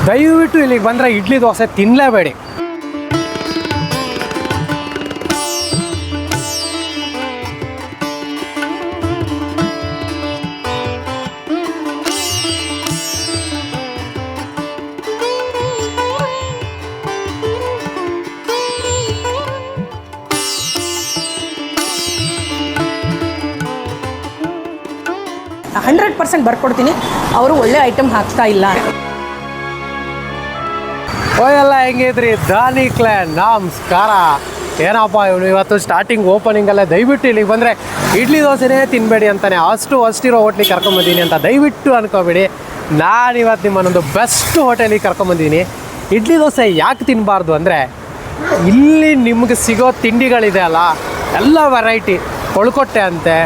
ದಯವಿಟ್ಟು ಇಲ್ಲಿಗೆ ಬಂದರೆ ಇಡ್ಲಿ ದೋಸೆ ತಿನ್ನಲೇಬೇಡಿ. ಹಂಡ್ರೆಡ್ ಪರ್ಸೆಂಟ್ ಬರ್ಕೊಡ್ತೀನಿ. ಅವರು ಒಳ್ಳೆ ಐಟಮ್ ಹಾಕ್ತಾ ಇಲ್ಲ. ಎಲ್ಲ ಹೆಂಗಿದ್ರಿ ದಾನಿ ಕ್ಲಾನ್, ನಮಸ್ಕಾರ. ಏನಪ್ಪ ಇವನು ಇವತ್ತು ಸ್ಟಾರ್ಟಿಂಗ್ ಓಪನಿಂಗಲ್ಲೇ ದಯವಿಟ್ಟು ಇಲ್ಲಿಗೆ ಬಂದರೆ ಇಡ್ಲಿ ದೋಸೆನೇ ತಿನ್ನಬೇಡಿ ಅಂತಾನೆ ಅಷ್ಟಿರೋ ಹೋಟ್ಲಿಗೆ ಕರ್ಕೊಂಬಂದಿನಿ ಅಂತ ದಯವಿಟ್ಟು ಅನ್ಕೋಬೇಡಿ. ನಾನಿವತ್ತು ನಿಮ್ಮನ್ನೊಂದು ಬೆಸ್ಟ್ ಹೋಟೆಲಿಗೆ ಕರ್ಕೊಂಬಂದಿನಿ. ಇಡ್ಲಿ ದೋಸೆ ಯಾಕೆ ತಿನ್ನಬಾರ್ದು ಅಂದರೆ ಇಲ್ಲಿ ನಿಮಗೆ ಸಿಗೋ ತಿಂಡಿಗಳಿದೆ ಅಲ್ಲ, ಎಲ್ಲ ವೆರೈಟಿ. ಕೊಳ್ಕೊಟ್ಟೆ ಅಂತೆ,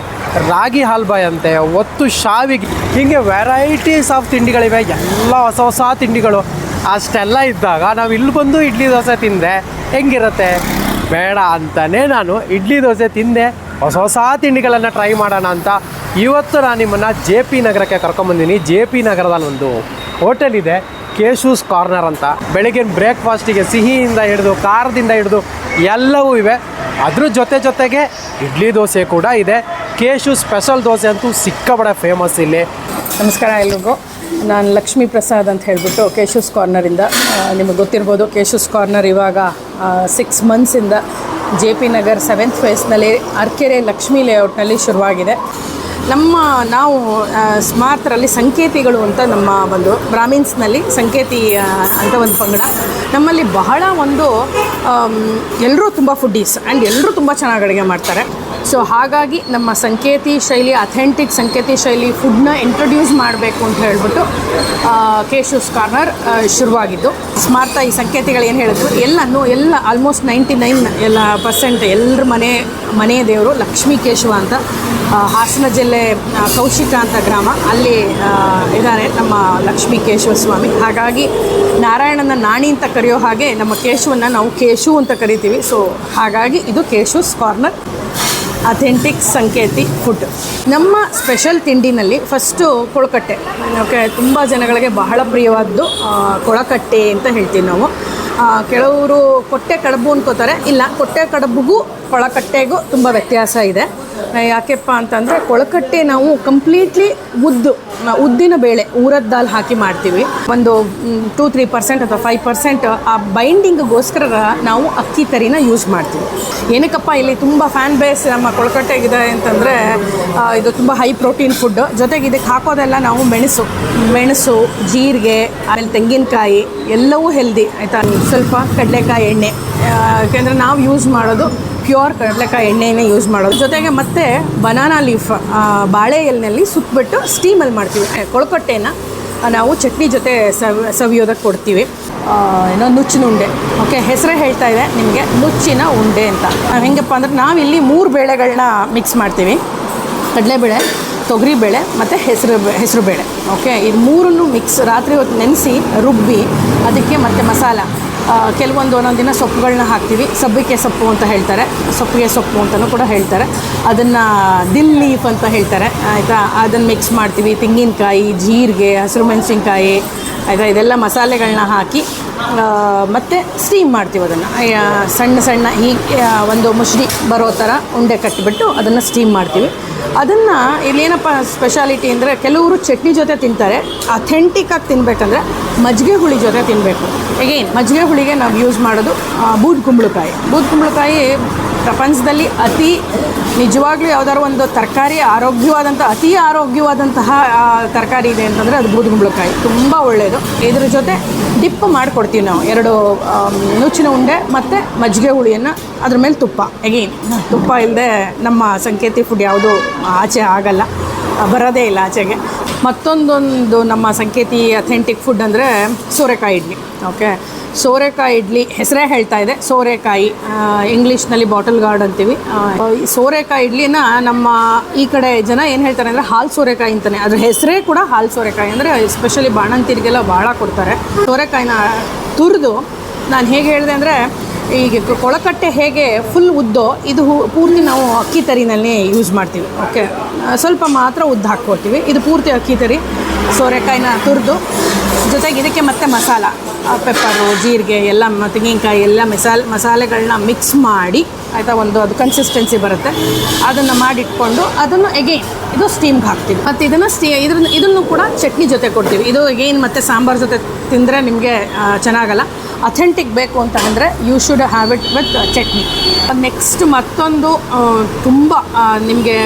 ರಾಗಿ ಹಾಲ್ಬಾಯ್ ಅಂತೆ, ಒತ್ತು ಶಾವಿಗೆ, ಹೀಗೆ ವೆರೈಟೀಸ್ ಆಫ್ ತಿಂಡಿಗಳಿವೆ. ಎಲ್ಲ ಹೊಸ ಹೊಸ ತಿಂಡಿಗಳು. ಅಷ್ಟೆಲ್ಲ ಇದ್ದಾಗ ನಾವು ಇಲ್ಲಿ ಬಂದು ಇಡ್ಲಿ ದೋಸೆ ತಿಂದರೆ ಹೆಂಗಿರುತ್ತೆ? ಬೇಡ ಅಂತಲೇ ನಾನು ಇಡ್ಲಿ ದೋಸೆ ತಿಂದೆ. ಹೊಸ ಹೊಸ ತಿಂಡಿಗಳನ್ನು ಟ್ರೈ ಮಾಡೋಣ ಅಂತ ಇವತ್ತು ನಾನು ನಿಮ್ಮನ್ನು JP ನಗರಕ್ಕೆ ಕರ್ಕೊಂಬಂದಿನಿ. JP ನಗರದಲ್ಲಿ ಒಂದು ಹೋಟೆಲ್ ಇದೆ, ಕೇಶೂಸ್ ಕಾರ್ನರ್ ಅಂತ. ಬೆಳಗಿನ ಬ್ರೇಕ್ಫಾಸ್ಟಿಗೆ ಸಿಹಿಯಿಂದ ಹಿಡಿದು ಖಾರದಿಂದ ಹಿಡಿದು ಎಲ್ಲವೂ ಇವೆ. ಅದ್ರ ಜೊತೆಗೆ ಇಡ್ಲಿ ದೋಸೆ ಕೂಡ ಇದೆ. ಕೇಶು ಸ್ಪೆಷಲ್ ದೋಸೆ ಅಂತೂ ಸಿಕ್ಕಾಬಡೆ ಫೇಮಸ್ ಇಲ್ಲಿ. ನಮಸ್ಕಾರ ಎಲ್ರಿಗೂ. ನಾನು ಲಕ್ಷ್ಮೀ ಪ್ರಸಾದ್ ಅಂತ ಹೇಳಿಬಿಟ್ಟು ಕೇಶೂಸ್ ಕಾರ್ನರಿಂದ. ನಿಮಗೆ ಗೊತ್ತಿರ್ಬೋದು, ಕೇಶೂಸ್ ಕಾರ್ನರ್ ಇವಾಗ 6 ಮಂತ್ಸಿಂದ JP ನಗರ್ 7th ಫೇಸ್ನಲ್ಲಿ ಅರ್ಕೆರೆ ಲಕ್ಷ್ಮೀ ಲೇಔಟ್ನಲ್ಲಿ ಶುರುವಾಗಿದೆ. ನಾವು ಸ್ಮಾರ್ತರಲ್ಲಿ ಸಂಕೇತಿಗಳು ಅಂತ ನಮ್ಮ ಒಂದು ಬ್ರಾಹ್ಮಿನ್ಸ್ನಲ್ಲಿ ಸಂಕೇತಿ ಅಂತ ಒಂದು ಪಂಗಡ. ನಮ್ಮಲ್ಲಿ ಬಹಳ ಒಂದು ಎಲ್ಲರೂ ತುಂಬ ಫುಡ್ಡೀಸ್ ಆ್ಯಂಡ್ ಎಲ್ಲರೂ ತುಂಬ ಚೆನ್ನಾಗಿ ಅಡುಗೆ ಮಾಡ್ತಾರೆ. ಸೊ ಹಾಗಾಗಿ ನಮ್ಮ ಸಂಕೇತಿ ಶೈಲಿ, ಅಥೆಂಟಿಕ್ ಸಂಕೇತಿ ಶೈಲಿ ಫುಡ್ನ ಇಂಟ್ರೊಡ್ಯೂಸ್ ಮಾಡಬೇಕು ಅಂತ ಹೇಳ್ಬಿಟ್ಟು ಕೇಶೂಸ್ ಕಾರ್ನರ್ ಶುರುವಾಗಿದ್ದು. ಸ್ಮಾರ್ತ ಈ ಸಂಕೇತಿಗಳು ಏನು ಹೇಳಿದ್ರು, ಎಲ್ಲ ಆಲ್ಮೋಸ್ಟ್ 99% ಎಲ್ಲರ ಮನೆ ದೇವರು ಲಕ್ಷ್ಮೀ ಕೇಶವ ಅಂತ. ಹಾಸನ ಜಿಲ್ಲೆ ಕೌಶಿಕ ಅಂತ ಗ್ರಾಮ, ಅಲ್ಲಿ ಇದ್ದಾರೆ ನಮ್ಮ ಲಕ್ಷ್ಮೀ ಕೇಶವ ಸ್ವಾಮಿ. ಹಾಗಾಗಿ ನಾರಾಯಣನ ನಾಣಿ ಅಂತ ಕರೆಯೋ ಹಾಗೆ ನಮ್ಮ ಕೇಶವನ್ನ ನಾವು ಕೇಶು ಅಂತ ಕರಿತೀವಿ. ಸೊ ಹಾಗಾಗಿ ಇದು ಕೇಶೂಸ್ ಕಾರ್ನರ್, ಅಥೆಂಟಿಕ್ ಸಂಕೇತಿ ಫುಡ್. ನಮ್ಮ ಸ್ಪೆಷಲ್ ತಿಂಡಿನಲ್ಲಿ ಫಸ್ಟು ಕೊಳಕಟ್ಟೆ. ಓಕೆ, ತುಂಬ ಜನಗಳಿಗೆ ಬಹಳ ಪ್ರಿಯವಾದ್ದು ಕೊಳಕಟ್ಟೆ ಅಂತ ಹೇಳ್ತೀವಿ ನಾವು. ಕೆಲವರು ಕೊಟ್ಟೆ ಕಡುಬು ಅನ್ಕೋತಾರೆ. ಇಲ್ಲ, ಕೊಟ್ಟೆ ಕಡುಬುಗೂ ಕೊಳಕಟ್ಟೆಗೂ ತುಂಬ ವ್ಯತ್ಯಾಸ ಇದೆ. ಯಾಕೆಪ್ಪ ಅಂತಂದರೆ ಕೊಳಕಟ್ಟೆ ನಾವು ಕಂಪ್ಲೀಟ್ಲಿ ಉದ್ದಿನ ಬೇಳೆ, ಊರದ ದಾಲ್ ಹಾಕಿ ಮಾಡ್ತೀವಿ. ಒಂದು 2-3% ಅಥವಾ 5% ಆ ಬೈಂಡಿಂಗ್ಗೋಸ್ಕರ ನಾವು ಅಕ್ಕಿ ತರಿನ ಯೂಸ್ ಮಾಡ್ತೀವಿ. ಏನಕ್ಕಪ್ಪ ಇಲ್ಲಿ ತುಂಬ ಫ್ಯಾನ್ ಬೇಸ್ ನಮ್ಮ ಕೊಳಕಟ್ಟೆಗಿದೆ ಅಂತಂದರೆ ಇದು ತುಂಬ ಹೈ ಪ್ರೋಟೀನ್ ಫುಡ್. ಜೊತೆಗೆ ಇದಕ್ಕೆ ಹಾಕೋದೆಲ್ಲ ನಾವು ಮೆಣಸು, ಜೀರಿಗೆ, ಆಮೇಲೆ ತೆಂಗಿನಕಾಯಿ, ಎಲ್ಲವೂ ಹೆಲ್ದಿ ಆಯಿತಾ. ಸ್ವಲ್ಪ ಕಡಲೆಕಾಯಿ ಎಣ್ಣೆ, ಯಾಕೆಂದರೆ ನಾವು ಯೂಸ್ ಮಾಡೋದು ಪ್ಯೂರ್ ಕಡಲೆಕಾಯಿ ಎಣ್ಣೆನೇ ಯೂಸ್ ಮಾಡೋದು. ಜೊತೆಗೆ ಮತ್ತು ಬನಾನಾ ಲೀಫ್, ಬಾಳೆ ಎಲೆಯಲ್ಲಿ ಸುತ್ತಬಿಟ್ಟು ಸ್ಟೀಮಲ್ಲಿ ಮಾಡ್ತೀವಿ. ಕೊಳಕಟ್ಟೆನ ನಾವು ಚಟ್ನಿ ಜೊತೆ ಸವಿಯೋದಕ್ಕೆ ಕೊಡ್ತೀವಿ. ನುಚ್ಚಿನ ಉಂಡೆ. ಓಕೆ, ಹೆಸರೇ ಹೇಳ್ತಾ ಇದೆ ನಿಮಗೆ, ನುಚ್ಚಿನ ಉಂಡೆ ಅಂತ. ಹೆಂಗಪ್ಪ ಅಂದರೆ ನಾವಿಲ್ಲಿ 3 ಬೇಳೆಗಳನ್ನ ಮಿಕ್ಸ್ ಮಾಡ್ತೀವಿ. ಕಡಲೆಬೇಳೆ, ತೊಗರಿಬೇಳೆ ಮತ್ತು ಹೆಸರು ಬೇಳೆ. ಓಕೆ, ಇದು 3 ಮಿಕ್ಸ್ ರಾತ್ರಿ ಹೊತ್ತು ನೆನೆಸಿ ರುಬ್ಬಿ ಅದಕ್ಕೆ ಮತ್ತು ಮಸಾಲ, ಒಂದೊಂದು ದಿನ ಸೊಪ್ಪುಗಳನ್ನ ಹಾಕ್ತೀವಿ. ಸಬ್ಬಕ್ಕೆ ಸೊಪ್ಪು ಅಂತ ಹೇಳ್ತಾರೆ, ಸೊಪ್ಪಿಗೆ ಸೊಪ್ಪು ಅಂತಲೂ ಕೂಡ ಹೇಳ್ತಾರೆ. ಅದನ್ನು ದಿಲ್ ಲೀಫ್ ಅಂತ ಹೇಳ್ತಾರೆ ಆಯಿತಾ. ಅದನ್ನು ಮಿಕ್ಸ್ ಮಾಡ್ತೀವಿ. ತೆಂಗಿನಕಾಯಿ, ಜೀರಿಗೆ, ಹಸಿರು ಮೆಣಸಿನ್ಕಾಯಿ ಆಯಿತಾ, ಇದೆಲ್ಲ ಮಸಾಲೆಗಳನ್ನ ಹಾಕಿ ಮತ್ತು ಸ್ಟೀಮ್ ಮಾಡ್ತೀವಿ. ಅದನ್ನು ಸಣ್ಣ ಹೀಗೆ ಒಂದು ಮುಷ್ಡಿ ಬರೋ ಥರ ಉಂಡೆ ಕಟ್ಟಿಬಿಟ್ಟು ಅದನ್ನು ಸ್ಟೀಮ್ ಮಾಡ್ತೀವಿ. ಅದನ್ನು ಇಲ್ಲೇನಪ್ಪ ಸ್ಪೆಷಾಲಿಟಿ ಅಂದರೆ, ಕೆಲವರು ಚಟ್ನಿ ಜೊತೆ ತಿಂತಾರೆ. ಅಥೆಂಟಿಕ್ಕಾಗಿ ತಿನ್ನಬೇಕಂದ್ರೆ ಮಜ್ಜಿಗೆ ಹುಳಿ ಜೊತೆ ತಿನ್ನಬೇಕು. ಅಗೇನ್ ಮಜ್ಜಿಗೆ ಹುಳಿಗೆ ನಾವು ಯೂಸ್ ಮಾಡೋದು ಬೂದ್ ಕುಂಬಳಕಾಯಿ ಪ್ರಪಂಚದಲ್ಲಿ ನಿಜವಾಗ್ಲೂ ಯಾವ್ದಾದ್ರು ಒಂದು ತರಕಾರಿ ಅತಿ ಆರೋಗ್ಯವಾದಂತಹ ತರಕಾರಿ ಇದೆ ಅಂತಂದರೆ ಅದು ಬೂದ್ ಕುಂಬಳಕಾಯಿ. ತುಂಬ ಒಳ್ಳೆಯದು. ಇದ್ರ ಜೊತೆ ಡಿಪ್ ಮಾಡಿಕೊಡ್ತೀವಿ ನಾವು 2 ನುಚ್ಚಿನ ಉಂಡೆ ಮತ್ತು ಮಜ್ಜಿಗೆ ಹುಳಿಯನ್ನು, ಅದ್ರ ಮೇಲೆ ತುಪ್ಪ. ಅಗೇನ್ ತುಪ್ಪ ಇಲ್ಲದೆ ನಮ್ಮ ಸಂಕೇತಿ ಫುಡ್ ಯಾವುದು ಆಚೆ ಆಗಲ್ಲ, ಬರೋದೇ ಇಲ್ಲ ಆಚೆಗೆ. ಮತ್ತೊಂದೊಂದು ನಮ್ಮ ಸಂಕೇತಿ ಅಥೆಂಟಿಕ್ ಫುಡ್ ಅಂದರೆ ಸೋರೆಕಾಯಿ ಇಡ್ಲಿ. ಓಕೆ, ಸೋರೆಕಾಯಿ ಇಡ್ಲಿ ಹೆಸರೇ ಹೇಳ್ತಾ ಇದೆ, ಸೋರೆಕಾಯಿ. ಇಂಗ್ಲೀಷ್ನಲ್ಲಿ ಬಾಟಲ್ ಗಾರ್ಡ್ ಅಂತೀವಿ. ಸೋರೆಕಾಯಿ ಇಡ್ಲಿನ ನಮ್ಮ ಈ ಕಡೆ ಜನ ಏನು ಹೇಳ್ತಾರೆ ಅಂದರೆ ಹಾಲು ಸೋರೆಕಾಯಿ ಅಂತಲೇ. ಅದ್ರ ಹೆಸರೇ ಕೂಡ ಹಾಲು ಸೋರೆಕಾಯಿ. ಅಂದರೆ ಎಸ್ಪೆಷಲಿ ಬಾಣಂತಿರಿಗೆಲ್ಲ ಭಾಳ ಕೊಡ್ತಾರೆ. ಸೋರೆಕಾಯಿನ ತುರಿದು, ನಾನು ಹೇಗೆ ಹೇಳಿದೆ ಅಂದರೆ, ಈಗ ಕೊಳಕಟ್ಟೆ ಹೇಗೆ ಫುಲ್ ಉದ್ದೋ, ಇದು ಪೂರ್ತಿ ನಾವು ಅಕ್ಕಿ ತರಿನಲ್ಲಿ ಯೂಸ್ ಮಾಡ್ತೀವಿ. ಓಕೆ, ಸ್ವಲ್ಪ ಮಾತ್ರ ಉದ್ದು ಹಾಕ್ಕೊಳ್ತೀವಿ. ಇದು ಪೂರ್ತಿ ಅಕ್ಕಿ ತರಿ. ಸೋರೆಕಾಯಿನ ತುರಿದು ಜೊತೆಗೆ ಇದಕ್ಕೆ ಮತ್ತೆ ಮಸಾಲ, ಪೆಪ್ಪರು, ಜೀರಿಗೆ ಎಲ್ಲ ತೆಂಗಿನಕಾಯಿ ಎಲ್ಲ ಮಸಾಲೆಗಳನ್ನ ಮಿಕ್ಸ್ ಮಾಡಿ ಆಯಿತಾ, ಒಂದು ಅದು ಕನ್ಸಿಸ್ಟೆನ್ಸಿ ಬರುತ್ತೆ, ಅದನ್ನು ಮಾಡಿಟ್ಕೊಂಡು ಅದನ್ನು ಎಗೈನ್ ಇದು ಸ್ಟೀಮ್ಗೆ ಹಾಕ್ತೀವಿ. ಮತ್ತು ಇದನ್ನು ಕೂಡ ಚಟ್ನಿ ಜೊತೆ ಕೊಡ್ತೀವಿ. ಇದು ಎಗೈನ್ ಮತ್ತು ಸಾಂಬಾರು ಜೊತೆ ತಿಂದರೆ ನಿಮಗೆ ಚೆನ್ನಾಗಲ್ಲ. ಅಥೆಂಟಿಕ್ ಬೇಕು ಅಂತ ಅಂದರೆ you should have it with chutney. Next ಮತ್ತೊಂದು ತುಂಬ ನಿಮಗೆ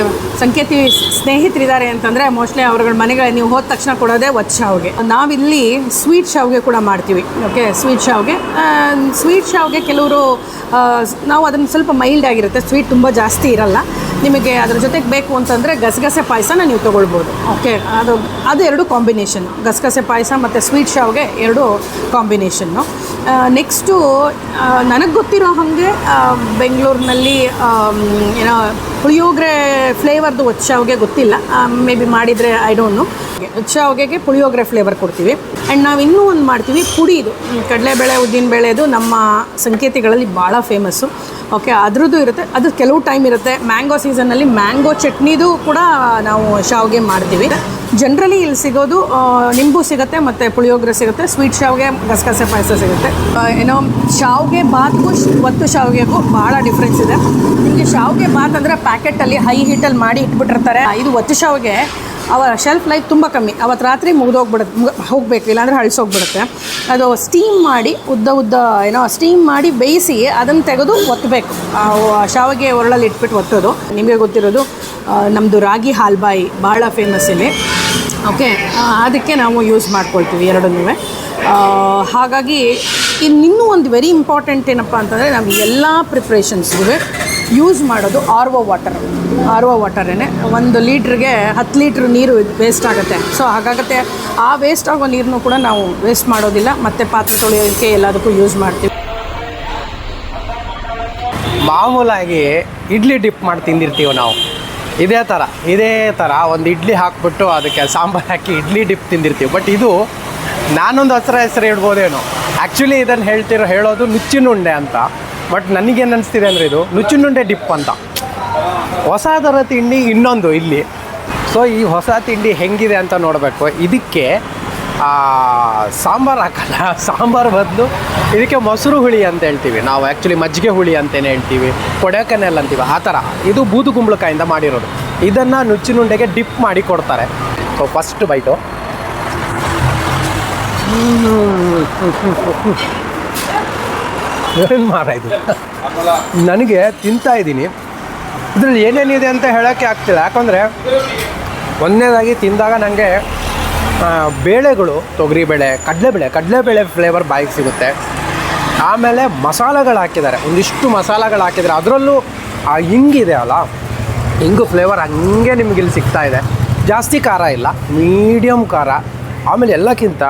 ಸಂಕೇತಿ ಸ್ನೇಹಿತರಿದ್ದಾರೆ ಅಂತಂದರೆ ಮೋಸ್ಟ್ಲಿ ಅವ್ರಗಳ ಮನೆಗೆ ನೀವು ಹೋದ ತಕ್ಷಣ ಕೊಡೋದೇ ಒತ್ತು ಶಾವಿಗೆ. ನಾವಿಲ್ಲಿ ಸ್ವೀಟ್ ಶಾವಿಗೆ ಕೂಡ ಮಾಡ್ತೀವಿ. ಓಕೆ, ಸ್ವೀಟ್ ಶಾವಿಗೆ ಕೆಲವರು ನಾವು ಅದನ್ನು ಸ್ವಲ್ಪ ಮೈಲ್ಡ್ ಆಗಿರುತ್ತೆ, ಸ್ವೀಟ್ ತುಂಬ ಜಾಸ್ತಿ ಇರಲ್ಲ. ನಿಮಗೆ ಅದ್ರ ಜೊತೆಗೆ ಬೇಕು ಅಂತಂದರೆ ಗಸಗಸೆ ಪಾಯಸನ ನೀವು ತೊಗೊಳ್ಬೋದು. ಓಕೆ, ಅದು ಎರಡು ಕಾಂಬಿನೇಷನ್ನು, ಗಸಗಸೆ ಪಾಯಸ ಮತ್ತು ಸ್ವೀಟ್ ಶಾವಿಗೆ ಎರಡು ಕಾಂಬಿನೇಷನ್ನು. ನೆಕ್ಸ್ಟು ನನಗೆ ಗೊತ್ತಿರೋ ಹಾಗೆ ಬೆಂಗಳೂರಿನಲ್ಲಿ ಏನೋ ಪುಳಿಯೋಗರೆ ಫ್ಲೇವರ್ದು ಒತ್ತು ಶಾವಿಗೆ ಗೊತ್ತಿಲ್ಲ, ಮೇ ಬಿ ಮಾಡಿದರೆ ಐ ಡೋಂಟ್ ನೋ. ಒತ್ತು ಶಾವಿಗೆಗೆ ಪುಳಿಯೋಗರೆ ಫ್ಲೇವರ್ ಕೊಡ್ತೀವಿ. ಆ್ಯಂಡ್ ನಾವು ಇನ್ನೂ ಒಂದು ಮಾಡ್ತೀವಿ, ಪುಡಿದು ಕಡಲೆಬೇಳೆ ಉದ್ದಿನಬೇಳೆದು ನಮ್ಮ ಸಂಕೇತಿಗಳಲ್ಲಿ ಭಾಳ ಫೇಮಸ್ಸು. ಓಕೆ, ಅದ್ರದ್ದು ಇರುತ್ತೆ, ಅದು ಕೆಲವು ಟೈಮ್ ಇರುತ್ತೆ. ಮ್ಯಾಂಗೋ ಸೀಸನ್ನಲ್ಲಿ ಮ್ಯಾಂಗೋ ಚಟ್ನಿದು ಕೂಡ ನಾವು ಶಾವಿಗೆ ಮಾಡ್ತೀವಿ. ಜನರಲಿ ಇಲ್ಲಿ ಸಿಗೋದು ನಿಂಬು ಸಿಗುತ್ತೆ ಮತ್ತು ಪುಳಿಯೋಗರೆ ಸಿಗುತ್ತೆ, ಸ್ವೀಟ್ ಶಾವಿಗೆ, ಗಸಗಸೆ ಪಾಯಸ ಸಿಗುತ್ತೆ. ಏನೋ ಶಾವಿಗೆ ಬಾತ್ಗೂ ಒತ್ತು ಶಾವಿಗೆಗೂ ಭಾಳ ಡಿಫ್ರೆನ್ಸ್ ಇದೆ. ನಿಮಗೆ ಶಾವಿಗೆ ಬಾತ್ ಅಂದರೆ ಪ್ಯಾಕೆಟಲ್ಲಿ ಹೈ ಹೀಟಲ್ಲಿ ಮಾಡಿ ಇಟ್ಬಿಟ್ಟಿರ್ತಾರೆ. ಇದು ಒತ್ತು ಶಾವಿಗೆ ಅವರ ಶೆಲ್ಫ್ ಲೈಫ್ ತುಂಬ ಕಮ್ಮಿ, ಅವತ್ತು ರಾತ್ರಿ ಹೋಗಬೇಕು, ಇಲ್ಲಾಂದರೆ ಹಳ್ಸೋಗ್ಬಿಡುತ್ತೆ. ಅದು ಸ್ಟೀಮ್ ಮಾಡಿ ಸ್ಟೀಮ್ ಮಾಡಿ ಬೇಯಿಸಿ ಅದನ್ನು ತೆಗೆದು ಒತ್ತಬೇಕು. ಶಾವಿಗೆ ಒರಳಲ್ಲಿ ಇಟ್ಬಿಟ್ಟು ಒತ್ತೋದು. ನಿಮಗೆ ಗೊತ್ತಿರೋದು ನಮ್ಮದು ರಾಗಿ ಹಾಲ್ಬಾಯಿ ಭಾಳ ಫೇಮಸ್ ಇಲ್ಲಿ. ಓಕೆ, ಅದಕ್ಕೆ ನಾವು ಯೂಸ್ ಮಾಡ್ಕೊಳ್ತೀವಿ ಎರಡನ್ನೂ. ಹಾಗಾಗಿ ಇನ್ನೂ ಒಂದು ವೆರಿ ಇಂಪಾರ್ಟೆಂಟ್ ಏನಪ್ಪ ಅಂತಂದರೆ ನಾವು ಎಲ್ಲ ಪ್ರಿಪ್ರೇಷನ್ಸ್ಗೂ ಯೂಸ್ ಮಾಡೋದು ಆರ್ ಒ ವಾಟರೇ. 1 ಲೀಟ್ರಿಗೆ 10 ಲೀಟ್ರ್ ನೀರು ವೇಸ್ಟ್ ಆಗುತ್ತೆ. ಸೊ ಹಾಗಾಗುತ್ತೆ, ಆ ವೇಸ್ಟ್ ಆಗೋ ನೀರನ್ನು ಕೂಡ ನಾವು ವೇಸ್ಟ್ ಮಾಡೋದಿಲ್ಲ, ಮತ್ತು ಪಾತ್ರೆ ತೊಳೆಯೋದಕ್ಕೆ ಎಲ್ಲದಕ್ಕೂ ಯೂಸ್ ಮಾಡ್ತೀವಿ. ಮಾಮೂಲಾಗಿ ಇಡ್ಲಿ ಡಿಪ್ ಮಾಡಿ ತಿಂದಿರ್ತೀವಿ ನಾವು. ಇದೇ ಥರ ಒಂದು ಇಡ್ಲಿ ಹಾಕ್ಬಿಟ್ಟು ಅದಕ್ಕೆ ಸಾಂಬಾರು ಹಾಕಿ ಇಡ್ಲಿ ಡಿಪ್ ತಿಂದಿರ್ತೀವಿ. ಬಟ್ ಇದು ನಾನೊಂದು ಹೆಸರು ಇಡ್ಬೋದೇನೋ. ಆ್ಯಕ್ಚುಲಿ ಇದನ್ನು ಹೇಳೋದು ನುಚ್ಚಿನುಂಡೆ ಅಂತ. ಬಟ್ ನನಗೇನು ಅನಿಸ್ತಿದೆ ಅಂದರೆ ಇದು ನುಚ್ಚಿನುಂಡೆ ಡಿಪ್ ಅಂತ. ಹೊಸ ಥರ ತಿಂಡಿ ಇನ್ನೊಂದು ಇಲ್ಲಿ. ಸೊ ಈ ಹೊಸ ತಿಂಡಿ ಹೆಂಗಿದೆ ಅಂತ ನೋಡಬೇಕು. ಇದಕ್ಕೆ ಸಾಂಬಾರು ಹಾಕಲ್ಲ, ಸಾಂಬಾರು ಬದಲು ಇದಕ್ಕೆ ಮೊಸರು ಹುಳಿ ಅಂತ ಹೇಳ್ತೀವಿ ನಾವು. ಆ್ಯಕ್ಚುಲಿ ಮಜ್ಜಿಗೆ ಹುಳಿ ಅಂತಲೇ ಹೇಳ್ತೀವಿ, ಕೊಡಕನೆಲ್ ಅಂತೀವಿ, ಆ ಥರ. ಇದು ಬೂದು ಕುಂಬಳಕಾಯಿಂದ ಮಾಡಿರೋದು. ಇದನ್ನು ನುಚ್ಚಿನುಂಡೆಗೆ ಡಿಪ್ ಮಾಡಿ ಕೊಡ್ತಾರೆ. So first bite. ಏನು ಇದು ನನಗೆ ತಿಂತಾಯಿದ್ದೀನಿ. ಇದರಲ್ಲಿ ಏನೇನಿದೆ ಅಂತ ಹೇಳೋಕ್ಕೆ ಆಗ್ತಿಲ್ಲ. ಯಾಕಂದರೆ ಒಂದನೇದಾಗಿ ತಿಂದಾಗ ನನಗೆ ಬೇಳೆಗಳು, ತೊಗರಿಬೇಳೆ, ಕಡಲೆಬೇಳೆ ಫ್ಲೇವರ್ ಬಾಯಿಗೆ ಸಿಗುತ್ತೆ. ಆಮೇಲೆ ಮಸಾಲೆಗಳು ಹಾಕಿದ್ದಾರೆ, ಒಂದಿಷ್ಟು ಮಸಾಲೆಗಳು ಹಾಕಿದ್ದಾರೆ. ಅದರಲ್ಲೂ ಆ ಹಿಂಗಿದೆ ಅಲ್ಲ, ಹಿಂಗು ಫ್ಲೇವರ್ ಹಂಗೆ ನಿಮ್ಗೆ ಇಲ್ಲಿ ಸಿಗ್ತಾಯಿದೆ. ಜಾಸ್ತಿ ಖಾರ ಇಲ್ಲ, ಮೀಡಿಯಮ್ ಖಾರ. ಆಮೇಲೆ ಎಲ್ಲಕ್ಕಿಂತ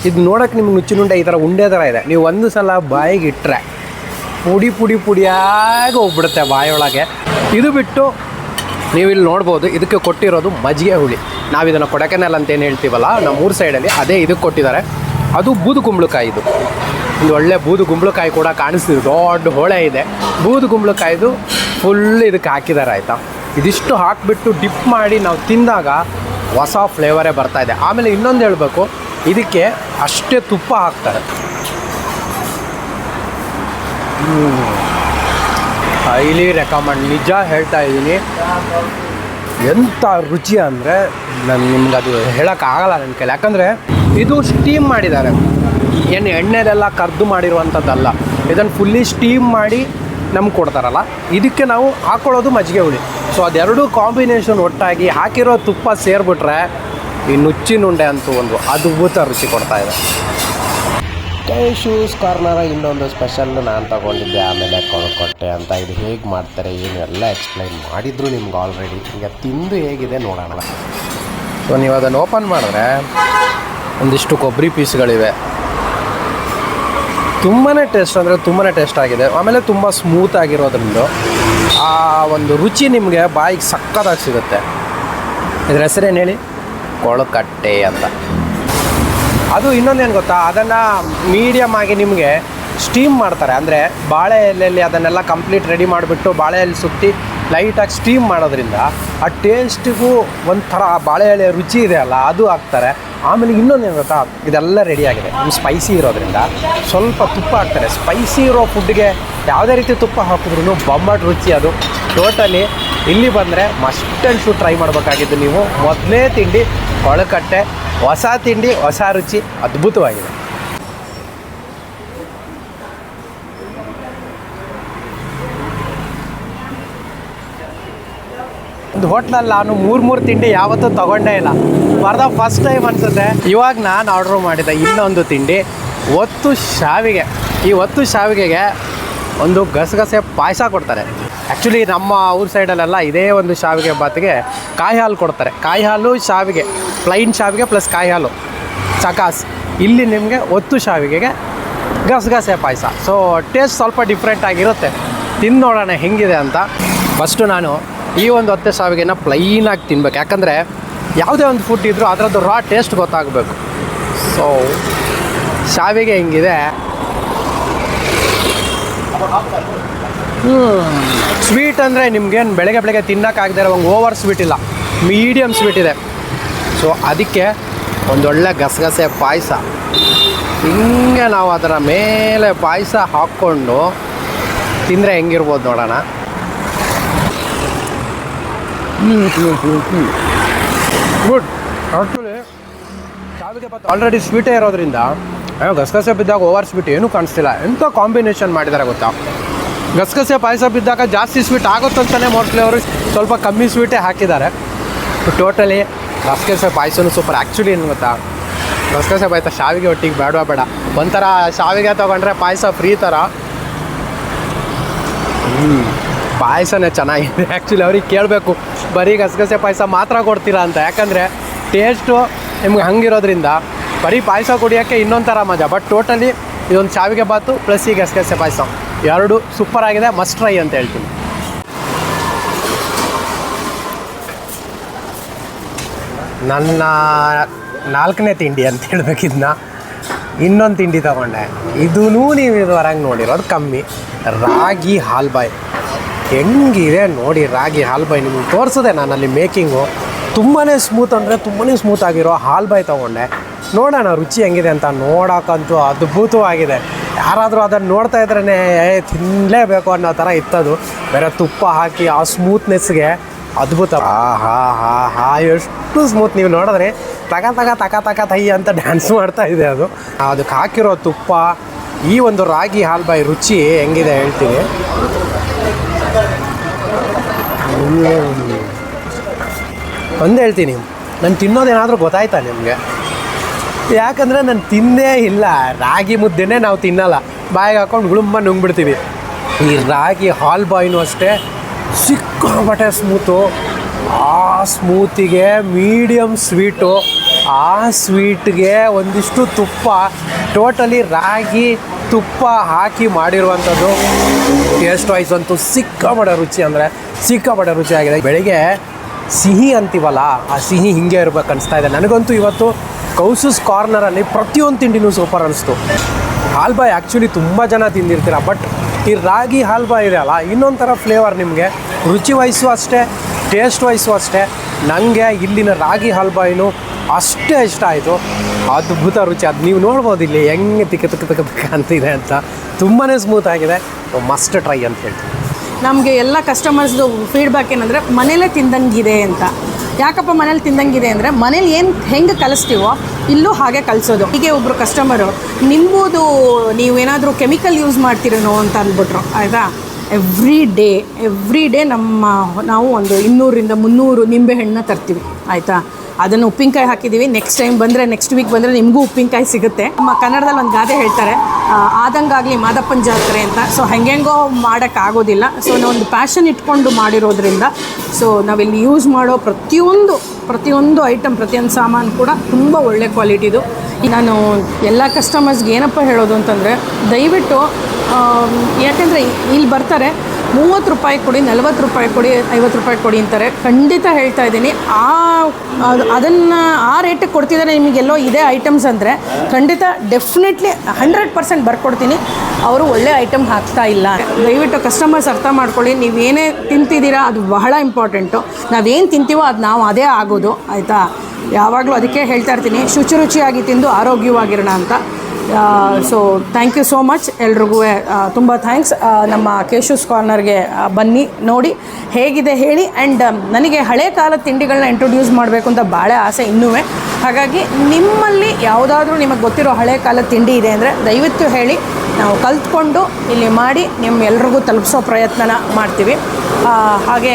ಇದು ನೋಡೋಕ್ಕೆ ನಿಮ್ಗೆ ನುಚ್ಚಿನುಂಡೆ ಈ ಥರ ಉಂಡೆ ಥರ ಇದೆ. ನೀವು ಒಂದು ಸಲ ಬಾಯಿಗೆ ಇಟ್ಟರೆ ಪುಡಿಯಾಗಿ ಹೋಗ್ಬಿಡುತ್ತೆ ಬಾಯೊಳಗೆ. ಇದು ಬಿಟ್ಟು ನೀವು ಇಲ್ಲಿ ನೋಡ್ಬೋದು, ಇದಕ್ಕೆ ಕೊಟ್ಟಿರೋದು ಮಜ್ಜಿಗೆ ಹುಳಿ. ನಾವು ಇದನ್ನು ಕೊಡಕೆನೆಲ್ ಅಂತೇನು ಹೇಳ್ತೀವಲ್ಲ ನಮ್ಮ ಊರ ಸೈಡಲ್ಲಿ, ಅದೇ ಇದಕ್ಕೆ ಕೊಟ್ಟಿದ್ದಾರೆ. ಅದು ಬೂದು ಕುಂಬಳಕಾಯಿ. ಇದು ಒಂದು ಒಳ್ಳೆ ಬೂದು ಕುಂಬಳಕಾಯಿ ಕೂಡ ಕಾಣಿಸ್ತಿದೆ, ದೊಡ್ಡ ಹೊಳೆ ಇದೆ. ಬೂದು ಕುಂಬಳಕಾಯಿದು ಫುಲ್ ಇದಕ್ಕೆ ಹಾಕಿದ್ದಾರೆ ಆಯಿತಾ. ಇದಿಷ್ಟು ಹಾಕಿಬಿಟ್ಟು ಡಿಪ್ ಮಾಡಿ ನಾವು ತಿಂದಾಗ ಹೊಸ ಫ್ಲೇವರೇ ಬರ್ತಾಯಿದೆ. ಆಮೇಲೆ ಇನ್ನೊಂದು ಹೇಳಬೇಕು, ಇದಕ್ಕೆ ಅಷ್ಟೇ ತುಪ್ಪ ಹಾಕ್ತಾರೆ. ಹೈಲಿ ರೆಕಮೆಂಡ್, ನಿಜ ಹೇಳ್ತಾ ಇದ್ದೀನಿ. ಎಂಥ ರುಚಿ ಅಂದರೆ ನಿಮ್ಗೆ ಅದು ಹೇಳೋಕ್ಕಾಗಲ್ಲ ನನ್ನ ಕೈಲಿ. ಯಾಕಂದರೆ ಇದು ಸ್ಟೀಮ್ ಮಾಡಿದ್ದಾರೆ, ಎಣ್ಣೆದೆಲ್ಲ ಕರ್ದು ಮಾಡಿರುವಂಥದ್ದಲ್ಲ. ಇದನ್ನು ಫುಲ್ಲಿ ಸ್ಟೀಮ್ ಮಾಡಿ ನಮ್ಗೆ ಕೊಡ್ತಾರಲ್ಲ, ಇದಕ್ಕೆ ನಾವು ಹಾಕ್ಕೊಳ್ಳೋದು ಮಜ್ಜಿಗೆ ಹುಳಿ. ಸೊ ಅದೆರಡು ಕಾಂಬಿನೇಷನ್ ಒಟ್ಟಾಗಿ ಹಾಕಿರೋ ತುಪ್ಪ ಸೇರಿಬಿಟ್ರೆ ಈ ನುಚ್ಚಿನುಂಡೆ ಅಂತೂ ಒಂದು ಅದ್ಭುತ ರುಚಿ ಕೊಡ್ತಾಯಿದೆ. ಶೂಸ್ ಕಾರ್ನರ ಇನ್ನೊಂದು ಸ್ಪೆಷಲ್ ನಾನು ತಗೊಂಡಿದ್ದೆ, ಆಮೇಲೆ ಕೊಟ್ಟೆ ಅಂತ. ಇದು ಹೇಗೆ ಮಾಡ್ತಾರೆ ಏನು ಎಲ್ಲ ಎಕ್ಸ್ಪ್ಲೈನ್ ಮಾಡಿದ್ರು ನಿಮ್ಗೆ ಆಲ್ರೆಡಿ. ಈಗ ತಿಂದು ಹೇಗಿದೆ ನೋಡೋಣ. ಸೊ ನೀವು ಅದನ್ನು ಓಪನ್ ಮಾಡಿದ್ರೆ ಒಂದಿಷ್ಟು ಕೊಬ್ಬರಿ ಪೀಸ್ಗಳಿವೆ. ತುಂಬಾ ಟೇಸ್ಟ್ ಅಂದರೆ ತುಂಬಾ ಟೇಸ್ಟ್ ಆಗಿದೆ. ಆಮೇಲೆ ತುಂಬ ಸ್ಮೂತ್ ಆಗಿರೋದ್ರಿಂದ ಆ ಒಂದು ರುಚಿ ನಿಮಗೆ ಬಾಯಿಗೆ ಸಕ್ಕತ್ತಾಗಿ ಸಿಗುತ್ತೆ. ಇದ್ರ ಹೆಸರೇನು ಹೇಳಿ? ಕೊಳಕಟ್ಟೆ ಅಂತ. ಅದು ಇನ್ನೊಂದೇನು ಗೊತ್ತಾ, ಅದನ್ನು ಮೀಡಿಯಮ್ ಆಗಿ ನಿಮಗೆ ಸ್ಟೀಮ್ ಮಾಡ್ತಾರೆ. ಅಂದರೆ ಬಾಳೆ ಎಲೆಯಲ್ಲಿ ಅದನ್ನೆಲ್ಲ ಕಂಪ್ಲೀಟ್ ರೆಡಿ ಮಾಡಿಬಿಟ್ಟು ಬಾಳೆ ಎಲೆ ಸುತ್ತಿ ಲೈಟಾಗಿ ಸ್ಟೀಮ್ ಮಾಡೋದ್ರಿಂದ ಆ ಟೇಸ್ಟಿಗೂ ಒಂಥರ ಬಾಳೆ ಎಲೆ ರುಚಿ ಇದೆ ಅಲ್ಲ, ಅದು ಹಾಕ್ತಾರೆ. ಆಮೇಲೆ ಇನ್ನೊಂದು ಏನು ಗೊತ್ತಾ, ಇದೆಲ್ಲ ರೆಡಿಯಾಗಿದೆ. ನಿಮ್ಮ ಸ್ಪೈಸಿ ಇರೋದ್ರಿಂದ ಸ್ವಲ್ಪ ತುಪ್ಪ ಹಾಕ್ತಾರೆ. ಸ್ಪೈಸಿ ಇರೋ ಫುಡ್ಗೆ ಯಾವುದೇ ರೀತಿ ತುಪ್ಪ ಹಾಕಿದ್ರೂ ಬೊಂಬಾಟ್ ರುಚಿ ಅದು. ಟೋಟಲಿ ಇಲ್ಲಿ ಬಂದರೆ ಮಸ್ಟ್ ಆ್ಯಂಡ್ ಶುಡ್ ಟ್ರೈ ಮಾಡಬೇಕಾಗಿದ್ದು ನೀವು. ಮೊದಲನೇ ತಿಂಡಿ ಕೊಳಕಟ್ಟೆ, ಹೊಸ ತಿಂಡಿ ಹೊಸ ರುಚಿ, ಅದ್ಭುತವಾಗಿದೆ. ಒಂದು ಹೋಟ್ಲಲ್ಲಿ ನಾನು ಮೂರು ತಿಂಡಿ ಯಾವತ್ತೂ ತೊಗೊಂಡೇ ಇಲ್ಲ, ಫಾರ್ ಫಸ್ಟ್ ಟೈಮ್ ಅನಿಸುತ್ತೆ. ಇವಾಗ ನಾನು ಆರ್ಡ್ರ್ ಮಾಡಿದ ಇನ್ನೊಂದು ತಿಂಡಿ ಒತ್ತು ಶಾವಿಗೆ. ಈ ಒತ್ತು ಶಾವಿಗೆಗೆ ಒಂದು ಗಸಗಸೆ ಪಾಯಸ ಕೊಡ್ತಾರೆ. ಆ್ಯಕ್ಚುಲಿ ನಮ್ಮ ಊರ ಸೈಡಲ್ಲೆಲ್ಲ ಇದೇ ಒಂದು ಶಾವಿಗೆ ಬಾತಿಗೆ ಕಾಯಿ ಹಾಲು ಕೊಡ್ತಾರೆ. ಕಾಯಿ ಹಾಲು ಶಾವಿಗೆ, ಪ್ಲೈನ್ ಶಾವಿಗೆ ಪ್ಲಸ್ ಕಾಯಿ ಹಾಲು ಚಕಾಸ್. ಇಲ್ಲಿ ನಿಮಗೆ ಒತ್ತು ಶಾವಿಗೆಗೆ ಗಸಗಸೆ ಪಾಯಸ. ಸೊ ಟೇಸ್ಟ್ ಸ್ವಲ್ಪ ಡಿಫ್ರೆಂಟ್ ಆಗಿರುತ್ತೆ. ತಿಂದು ನೋಡೋಣ ಹೆಂಗಿದೆ ಅಂತ. ಫಸ್ಟು ನಾನು ಈ ಒಂದು ಒತ್ತೆ ಶಾವಿಗೆನ ಪ್ಲೈನಾಗಿ ತಿನ್ಬೇಕು, ಯಾಕಂದರೆ ಯಾವುದೇ ಒಂದು ಫುಡ್ ಇದ್ದರೂ ಅದರದ್ದು ರಾ ಟೇಸ್ಟ್ ಗೊತ್ತಾಗಬೇಕು. ಸೊ ಶಾವಿಗೆ ಹೆಂಗಿದೆ, ಸ್ವೀಟ್ ಅಂದರೆ ನಿಮ್ಗೇನು ಬೆಳಗ್ಗೆ ತಿನ್ನೋಕ್ಕಾಗದೇ ಇರೋ ಓವರ್ ಸ್ವೀಟ್ ಇಲ್ಲ, ಮೀಡಿಯಮ್ ಸ್ವೀಟ್ ಇದೆ. ಸೊ ಅದಕ್ಕೆ ಒಂದೊಳ್ಳೆ ಗಸಗಸೆ ಪಾಯಸ, ಹಿಂಗೆ ನಾವು ಅದರ ಮೇಲೆ ಪಾಯಸ ಹಾಕ್ಕೊಂಡು ತಿಂದರೆ ಹೆಂಗಿರ್ಬೋದು ನೋಡೋಣ. ಗುಡ್. ಆ್ಯಕ್ಚುಲಿ ಶಾವಿಗೆ ಪಾತ್ ಆಲ್ರೆಡಿ ಸ್ವೀಟೇ ಇರೋದ್ರಿಂದ ಗಸಗಸೆ ಬಿದ್ದಾಗ ಓವರ್ ಸ್ವೀಟ್ ಏನೂ ಕಾಣಿಸ್ತಿಲ್ಲ. ಎಂಥ ಕಾಂಬಿನೇಷನ್ ಮಾಡಿದ್ದಾರೆ ಗೊತ್ತಾ. ಗಸಗಸೆ ಪಾಯಸ ಬಿದ್ದಾಗ ಜಾಸ್ತಿ ಸ್ವೀಟ್ ಆಗುತ್ತಂತಲೇ ಮೋಸ್ಟ್ಲಿ ಅವರು ಸ್ವಲ್ಪ ಕಮ್ಮಿ ಸ್ವೀಟೇ ಹಾಕಿದ್ದಾರೆ. ಟೋಟಲಿ ಗಸಗಸೆ ಪಾಯಸನೂ ಸೂಪರ್. ಆ್ಯಕ್ಚುಲಿ ಏನು ಗೊತ್ತಾ, ಗಸಗಸೆ ಪಾಯಸ ಶಾವಿಗೆ ಒಟ್ಟಿಗೆ ಬೇಡ. ಒಂಥರ ಶಾವಿಗೆ ತೊಗೊಂಡ್ರೆ ಪಾಯಸ ಫ್ರೀ ಥರ. ಪಾಯಸನೇ ಚೆನ್ನಾಗಿದೆ. ಆ್ಯಕ್ಚುಲಿ ಅವ್ರಿಗೆ ಕೇಳಬೇಕು, ಬರೀ ಗಸಗಸೆ ಪಾಯಸ ಮಾತ್ರ ಕೊಡ್ತೀರಾ ಅಂತ. ಯಾಕಂದರೆ ಟೇಸ್ಟು ನಿಮ್ಗೆ ಹಂಗಿರೋದ್ರಿಂದ ಬರೀ ಪಾಯಸ ಕುಡಿಯೋಕ್ಕೆ ಇನ್ನೊಂದು ಥರ ಮಜಾ. ಬಟ್ ಟೋಟಲಿ ಇದೊಂದು ಶಾವಿಗೆ ಬಾತು ಪ್ಲಸ್ ಈ ಗಸಗಸೆ ಪಾಯಸ ಎರಡು ಸೂಪರಾಗಿದೆ, ಮಸ್ಟ್ ಟ್ರೈ ಅಂತ ಹೇಳ್ತೀನಿ. ನನ್ನ 4ನೇ ತಿಂಡಿ ಅಂತ ಹೇಳ್ಬೇಕಿದ್ನ. ಇನ್ನೊಂದು ತಿಂಡಿ ತೊಗೊಂಡೆ, ಇದೂ ನೀವು ಇದುವರೆಗೆ ನೋಡಿರೋದು ಕಮ್ಮಿ. ರಾಗಿ ಹಾಲ್ಬಾಯ್ ಹೆಂಗಿದೆ ನೋಡಿ. ರಾಗಿ ಹಾಲ್ಬಾಯ್ ನಿಮ್ಗೆ ತೋರಿಸಿದೆ ನಾನು ಅಲ್ಲಿ ಮೇಕಿಂಗು. ತುಂಬಾ ಸ್ಮೂತ್ ಅಂದರೆ ತುಂಬಾ ಸ್ಮೂತ್ ಆಗಿರೋ ಹಾಲ್ಬಾಯ್ ತೊಗೊಂಡೆ. ನೋಡೋಣ ರುಚಿ ಹೆಂಗಿದೆ ಅಂತ. ನೋಡೋಕ್ಕಂತೂ ಅದ್ಭುತವಾಗಿದೆ. ಯಾರಾದರೂ ಅದನ್ನು ನೋಡ್ತಾ ಇದ್ರೇ ತಿನ್ನಲೇಬೇಕು ಅನ್ನೋ ಥರ ಇತ್ತದು. ಬೇರೆ ತುಪ್ಪ ಹಾಕಿ ಆ ಸ್ಮೂತ್ನೆಸ್ಗೆ ಅದ್ಭುತ. ಹಾ ಎಷ್ಟು ಸ್ಮೂತ್. ನೀವು ನೋಡಿದ್ರೆ ತಕ ತೈ ಅಂತ ಡ್ಯಾನ್ಸ್ ಮಾಡ್ತಾ ಇದೆ ಅದು. ಅದಕ್ಕೆ ಹಾಕಿರೋ ತುಪ್ಪ, ಈ ಒಂದು ರಾಗಿ ಹಾಲ್ಬಾಯ್ ರುಚಿ ಹೆಂಗಿದೆ ಹೇಳ್ತೀನಿ. ಒಂದು ಹೇಳ್ತೀನಿ, ನಾನು ತಿನ್ನೋದೇನಾದರೂ ಗೊತ್ತಾಯ್ತಾ ನಿಮಗೆ? ಯಾಕಂದರೆ ನಾನು ತಿಂದೇ ಇಲ್ಲ. ರಾಗಿ ಮುದ್ದೆನೇ ನಾವು ತಿನ್ನಲ್ಲ, ಬಾಯಿಗೆ ಹಾಕ್ಕೊಂಡು ಗುಳುಂಬ ನುಂಗ್ಬಿಡ್ತೀವಿ. ಈ ರಾಗಿ ಹಾಲ್ಬಾಯ್ನೂ ಅಷ್ಟೇ ಸಿಕ್ಕಾಪಟ್ಟೆ ಸ್ಮೂತು. ಆ ಸ್ಮೂತಿಗೆ ಮೀಡಿಯಮ್ ಸ್ವೀಟು, ಆ ಸ್ವೀಟ್ಗೆ ಒಂದಿಷ್ಟು ತುಪ್ಪ. ಟೋಟಲಿ ರಾಗಿ ತುಪ್ಪ ಹಾಕಿ ಮಾಡಿರುವಂಥದ್ದು. ಟೇಸ್ಟ್ ವೈಸ್ ಅಂತೂ ಸಿಕ್ಕಾಪಟ್ಟೆ ರುಚಿ ಅಂದರೆ ಸಿಕ್ಕಾಪಟ್ಟೆ ರುಚಿ ಆಗಿದೆ. ಬೆಳಿಗ್ಗೆ ಸಿಹಿ ಅಂತೀವಲ್ಲ, ಆ ಸಿಹಿ ಹಿಂಗೆ ಇರ್ಬೇಕು ಅನಿಸ್ತಾ ಇದೆ ನನಗಂತೂ. ಇವತ್ತು ಕೌಸಸ್ ಕಾರ್ನರಲ್ಲಿ ಪ್ರತಿಯೊಂದು ತಿಂಡಿನೂ ಸೂಪರ್ ಅನಿಸ್ತು. ಹಾಲ್ಬಾಯ್ ಆ್ಯಕ್ಚುಲಿ ತುಂಬ ಜನ ತಿಂದಿರ್ತೀರ, ಬಟ್ ಈ ರಾಗಿ ಹಾಲ್ಬಾಯ್ ಇದೆ ಅಲ್ಲ, ಇನ್ನೊಂದು ಥರ ಫ್ಲೇವರ್ ನಿಮಗೆ. ರುಚಿ ವಯಸ್ಸು ಅಷ್ಟೇ, ಟೇಸ್ಟ್ ವಯಸ್ಸು ಅಷ್ಟೇ. ನನಗೆ ಇಲ್ಲಿನ ರಾಗಿ ಹಾಲ್ಬಾಯ್ನು ಅಷ್ಟೇ ಇಷ್ಟ ಆಯಿತು. ಅದ್ಭುತ ರುಚಿ. ಅದು ನೀವು ನೋಡ್ಬೋದು ಇಲ್ಲಿ ಹೆಂಗೆ ತಿಕ್ಕ ಅಂತಿದೆ ಅಂತ. ತುಂಬಾ ಸ್ಮೂತ್ ಆಗಿದೆ. ಮಸ್ಟ್ ಟ್ರೈ ಅಂತ ಹೇಳ್ತೀನಿ. ನಮಗೆ ಎಲ್ಲ ಕಸ್ಟಮರ್ಸ್ದು ಫೀಡ್ಬ್ಯಾಕ್ ಏನಂದರೆ ಮನೇಲೇ ತಿಂದಂಗಿದೆ ಅಂತ. ಯಾಕಪ್ಪ ಮನೇಲಿ ತಿಂದಂಗಿದೆ ಅಂದರೆ ಮನೇಲಿ ಏನು ಹೆಂಗೆ ಕಲಿಸ್ತೀವೋ ಇಲ್ಲೂ ಹಾಗೆ ಕಲಿಸೋದು. ಹೀಗೆ ಒಬ್ಬರು ಕಸ್ಟಮರು ನಿಂಬುದು ನೀವೇನಾದರೂ ಕೆಮಿಕಲ್ ಯೂಸ್ ಮಾಡ್ತೀರೇನೋ ಅಂತ ಅಂದ್ಬಿಟ್ರು. ಆಯಿತಾ, ಎವ್ರಿ ಡೇ ನಾವು ಒಂದು 200 - 300 ನಿಂಬೆಹಣ್ಣನ್ನ ತರ್ತೀವಿ. ಆಯಿತಾ, ಅದನ್ನು ಉಪ್ಪಿನಕಾಯಿ ಹಾಕಿದ್ದೀವಿ. ನೆಕ್ಸ್ಟ್ ವೀಕ್ ಬಂದರೆ ನಿಮಗೂ ಉಪ್ಪಿನಕಾಯಿ ಸಿಗುತ್ತೆ. ನಮ್ಮ ಕನ್ನಡದಲ್ಲಿ ಒಂದು ಗಾದೆ ಹೇಳ್ತಾರೆ, ಆದಂಗಾಗಲಿ ಮಾದಪ್ಪನ ಜಾತ್ರೆ ಅಂತ. ಸೊ ಹೆಂಗೆಂಗೋ ಮಾಡೋಕ್ಕಾಗೋದಿಲ್ಲ. ಸೊ ನಾವೊಂದು ಪ್ಯಾಷನ್ ಇಟ್ಕೊಂಡು ಮಾಡಿರೋದ್ರಿಂದ ಸೊ ನಾವಿಲ್ಲಿ ಯೂಸ್ ಮಾಡೋ ಪ್ರತಿಯೊಂದು ಐಟಮ್, ಪ್ರತಿಯೊಂದು ಸಾಮಾನು ಕೂಡ ತುಂಬ ಒಳ್ಳೆ ಕ್ವಾಲಿಟಿದು. ನಾನು ಎಲ್ಲ ಕಸ್ಟಮರ್ಸ್ಗೆ ಏನಪ್ಪ ಹೇಳೋದು ಅಂತಂದರೆ, ದಯವಿಟ್ಟು ಯಾಕೆಂದರೆ ಇಲ್ಲಿ ಬರ್ತಾರೆ ₹30 ಕೊಡಿ, ₹40 ಕೊಡಿ, ₹50 ಕೊಡಿ ಅಂತಾರೆ. ಖಂಡಿತ ಹೇಳ್ತಾ ಇದ್ದೀನಿ, ಅದನ್ನು ಆ ರೇಟಿಗೆ ಕೊಡ್ತಿದ್ದಾರೆ ನಿಮಗೆಲ್ಲೋ ಇದೇ ಐಟಮ್ಸ್ ಅಂದರೆ ಖಂಡಿತ ಡೆಫಿನೆಟ್ಲಿ 100% ಬರ್ಕೊಡ್ತೀನಿ. ಅವರು ಒಳ್ಳೆ ಐಟಮ್ ಹಾಕ್ತಾ ಇಲ್ಲ. ದಯವಿಟ್ಟು ಕಸ್ಟಮರ್ಸ್ ಅರ್ಥ ಮಾಡ್ಕೊಳ್ಳಿ, ನೀವೇನೇ ತಿಂತಿದ್ದೀರಾ ಅದು ಬಹಳ ಇಂಪಾರ್ಟೆಂಟು. ನಾವೇನು ತಿಂತೀವೋ ಅದು ನಾವು ಅದೇ ಆಗೋದು, ಆಯಿತಾ? ಯಾವಾಗಲೂ ಅದಕ್ಕೆ ಹೇಳ್ತಾ ಇರ್ತೀನಿ, ಶುಚಿಯಾಗಿ ತಿಂದು ಆರೋಗ್ಯವಾಗಿರೋಣ ಅಂತ. So thank you so much ಎಲ್ರಿಗೂ, ತುಂಬ ಥ್ಯಾಂಕ್ಸ್. ನಮ್ಮ ಕೇಶೂಸ್ ಕಾರ್ನರ್ಗೆ ಬನ್ನಿ, ನೋಡಿ ಹೇಗಿದೆ ಹೇಳಿ. ಆ್ಯಂಡ್ ನನಗೆ ಹಳೆ ಕಾಲದ ತಿಂಡಿಗಳನ್ನ ಇಂಟ್ರೊಡ್ಯೂಸ್ ಮಾಡಬೇಕು ಅಂತ ಭಾಳ ಆಸೆ ಇನ್ನೂ. ಹಾಗಾಗಿ ನಿಮ್ಮಲ್ಲಿ ಯಾವುದಾದ್ರೂ ನಿಮಗೆ ಗೊತ್ತಿರೋ ಹಳೆ ಕಾಲದ ತಿಂಡಿ ಇದೆ ಅಂದರೆ ದಯವಿಟ್ಟು ಹೇಳಿ, ನಾವು ಕಲ್ತ್ಕೊಂಡು ಇಲ್ಲಿ ಮಾಡಿ ನಿಮ್ಮೆಲ್ರಿಗೂ ತಲುಪಿಸೋ ಪ್ರಯತ್ನನ ಮಾಡ್ತೀವಿ. ಹಾಗೆ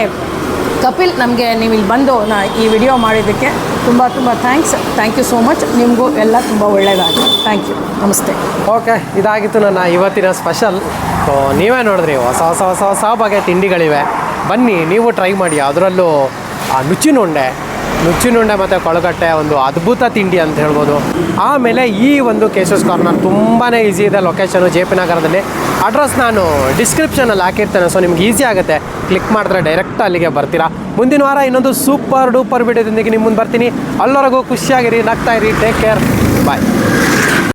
ಕಪಿಲ್, ನಮಗೆ ನೀವು ಇಲ್ಲಿ ಬಂದು ಈ ವಿಡಿಯೋ ಮಾಡಿದ್ದಕ್ಕೆ ತುಂಬ ಥ್ಯಾಂಕ್ ಯು ಸೋ ಮಚ್. ನಿಮಗೂ ಎಲ್ಲ ತುಂಬ ಒಳ್ಳೆಯದಾಗಲಿ. ಥ್ಯಾಂಕ್ ಯು, ನಮಸ್ತೆ. ಓಕೆ, ಇದಾಗಿತ್ತು ನನ್ನ ಇವತ್ತಿನ ಸ್ಪೆಷಲ್. ಸೊ ನೀವೇ ನೋಡಿದ್ರಿ, ಹೊಸ ಬಗೆಯ ತಿಂಡಿಗಳಿವೆ. ಬನ್ನಿ ನೀವು ಟ್ರೈ ಮಾಡಿ. ಅದರಲ್ಲೂ ನುಚ್ಚಿನುಂಡೆ ಮತ್ತು ಕೊಳಗಟ್ಟೆ ಒಂದು ಅದ್ಭುತ ತಿಂಡಿ ಅಂತ ಹೇಳ್ಬೋದು. ಆಮೇಲೆ ಈ ಒಂದು ಕೇಶೂಸ್ ಕಾರ್ನರ್ ತುಂಬಾ ಈಸಿ ಇದೆ. ಲೊಕೇಶನು JP ನಗರದಲ್ಲಿ. ಅಡ್ರೆಸ್ ನಾನು ಡಿಸ್ಕ್ರಿಪ್ಷನಲ್ಲಿ ಹಾಕಿರ್ತೇನೆ, ಸೊ ನಿಮ್ಗೆ ಈಸಿ ಆಗುತ್ತೆ. ಕ್ಲಿಕ್ ಮಾಡಿದ್ರೆ ಡೈರೆಕ್ಟ್ ಅಲ್ಲಿಗೆ ಬರ್ತೀರಾ. ಮುಂದಿನ ವಾರ ಇನ್ನೊಂದು ಸೂಪರ್ ಡೂಪರ್ ವಿಡಿಯೋದೊಂದಿಗೆ ನಿಮ್ಮ ಮುಂದೆ ಬರ್ತೀನಿ. ಅಲ್ಲವರೆಗೂ ಖುಷಿಯಾಗಿರಿ, ನಗ್ತಾ ಇರಿ. ಟೇಕ್ ಕೇರ್, ಬಾಯ್.